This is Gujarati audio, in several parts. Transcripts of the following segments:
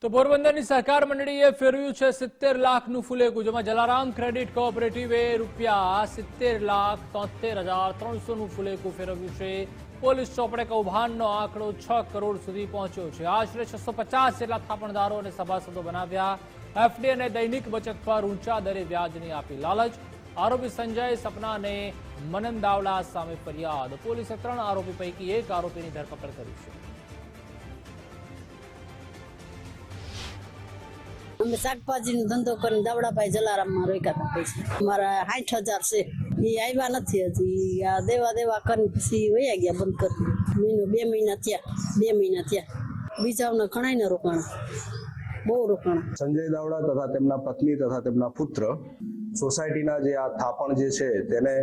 તો પોરબંદરની સહકાર મંડળીએ ફેરવ્યું છે 70 લાખનું ફુલેકું, જેમાં જલારામ ક્રેડિટ કોઓપરેટિવે રૂપિયા 70,73,300નું ફુલેકું ફેરવ્યું છે। પોલીસ ચોપડે કૌભાંડનો આંકડો 6 કરોડ સુધી પહોંચ્યો છે। આશરે 650 જેટલા થાપણદારો અને સભાસદો બનાવ્યા। એફડી અને દૈનિક બચત પર ઊંચા દરે વ્યાજની આપી લાલચ। આરોપી સંજય સપનાને મનન દાવડા સામે ફરિયાદ। પોલીસે 3 આરોપી પૈકી 1 આરોપીની ધરપકડ કરી છે। અમે શાકભાજીનો ધંધો કરીને દાવડાભાઈ જલારામમાં રોક્યા હતા પૈસા અમારા 60,000 છે। એ આવ્યા નથી હજી, આ દેવા કરીને પછી વયા ગયા બંધ કરી। 2 મહિના થયા। બીજાઓને ઘણાયને રોકાણા, બહુ રોકાણા। સંજય દાવડા તથા તેમના પત્ની તથા તેમના પુત્ર સોસાયટીના જે આ થાપણ જે છે તેને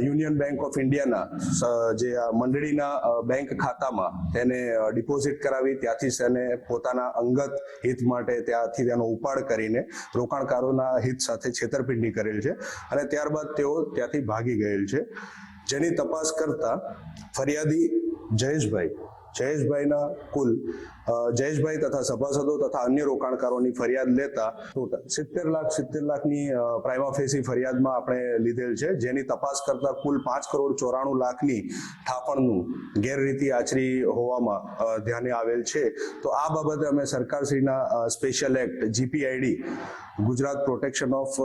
યુનિયન બેંક ઓફ ઇન્ડિયાના જે આ મંડળીના બેંક ખાતામાં તેને ડિપોઝિટ કરાવી, ત્યાંથી તેને પોતાના અંગત હિત માટે ત્યાંથી તેનો ઉપાડ કરીને રોકાણકારોના હિત સાથે છેતરપિંડી કરેલ છે અને ત્યારબાદ તેઓ ત્યાંથી ભાગી ગયેલ છે। જેની તપાસ કરતા ફરિયાદી જયેશભાઈના કુલ જયેશભાઈ તથા સભાસદો તથા અન્ય રોકાણકારોની ફરિયાદ લેતા ટોટલ 70 લાખની પ્રાઇમા ફેસી ફરિયાદમાં આપણે લીધેલ છે। જેની તપાસ કરતા કુલ 5,94,00,000ની થાપણનું ગેરરીતિ આચરી હોવામાં ધ્યાને આવેલ છે। તો આ બાબતે અમે સરકારશ્રીના special act GPID Gujarat protection of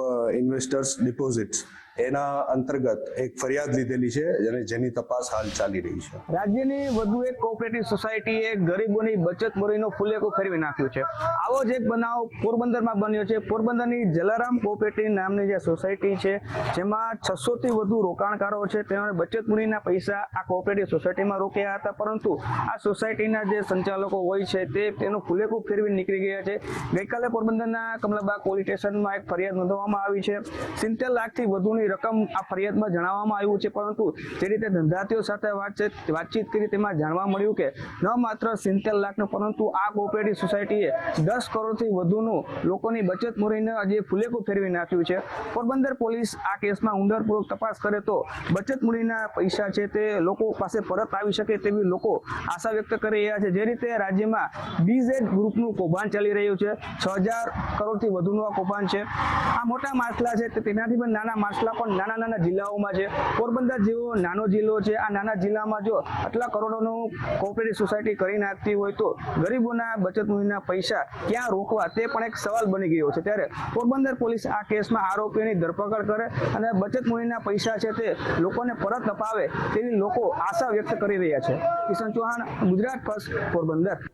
investors deposits એના અંતર્ગત એક ફરિયાદ લીધેલી છે અને જેની તપાસ હાલ ચાલી રહી છે। રાજ્યની વધુ એક કોઓપરેટિવ સોસાયટીએ ગરીબોની બચત બોરીનો ફુલેકો ફેરવી નાખ્યો છે। આવો જ એક બનાવ પોરબંદરમાં બન્યો છે। પોરબંદરની જલારામ કોઓપરેટિવ નામની જે સોસાયટી છે, જેમાં 600થી વધુ રોકાણકારો છે, તેઓને બચત બોરીના પૈસા આ કોઓપરેટિવ સોસાયટીમાં રોક્યા હતા, પરંતુ આ સોસાયટીના જે સંચાલકો હોય છે તે તેનું ફુલેકો ફેરવી નીકળી ગયા છે। ગઈકાલે પોરબંદરના કમલાબાગ પોલીસ સ્ટેશનમાં એક ફરિયાદ નોંધવામાં આવી છે। 70 લાખથી વધુની રકમ આ ફરિયાદમાં જણાવવામાં આવ્યું છે, પરંતુ જે રીતે ધંધાર્થીઓ સાથે વાતચીત કરી તેમાં જાણવા મળ્યું કે ન માત્ર 70 લાખનું, પરંતુ આ કોઓપરેટિવ સોસાયટીએ 10 કરોડથી વધુનું લોકોની બચત બોરીને જે ફુલેકું ફેરવી નાખ્યું છે। પોરબંદર પોલીસ આ કેસમાં ઊંડાણપૂર્વક તપાસ કરે તો બચત બોરીના પૈસા છે તે લોકો પાસે પરત આવી શકે તેવી લોકો આશા વ્યક્ત કરી રહ્યા છે। જે રીતે રાજ્યમાં BZ ગ્રુપનું કૌભાંડ ચાલી રહ્યું છે, 6,000 કરોડથી વધુનું આ કૌભાંડ છે। આ મોટા માછલા છે, તેનાથી પણ નાના માછલા પણ નાના જિલ્લાઓમાં છે। પોરબંદર જેવો નાનો જિલ્લો છે, આ નાના જિલ્લામાં જો આટલા કરોડોનું કોઓપરેટિવ સોસાયટી કરી નાખતી હોય તો ગરીબોના બચત બોરીના પૈસા ક્યાં રોકવા તે પણ એક સવાલ બની ગયો છે। ત્યારે પોરબંદર પોલીસ આ કેસમાં આરોપીની ધરપકડ કરે અને બચત બોરીના પૈસા છે તે લોકોને પરત અપાવે તેવી લોકો આશા વ્યક્ત કરી રહ્યા છે। કિશન ચૌહાણ, ગુજરાત ફર્સ્ટ, પોરબંદર।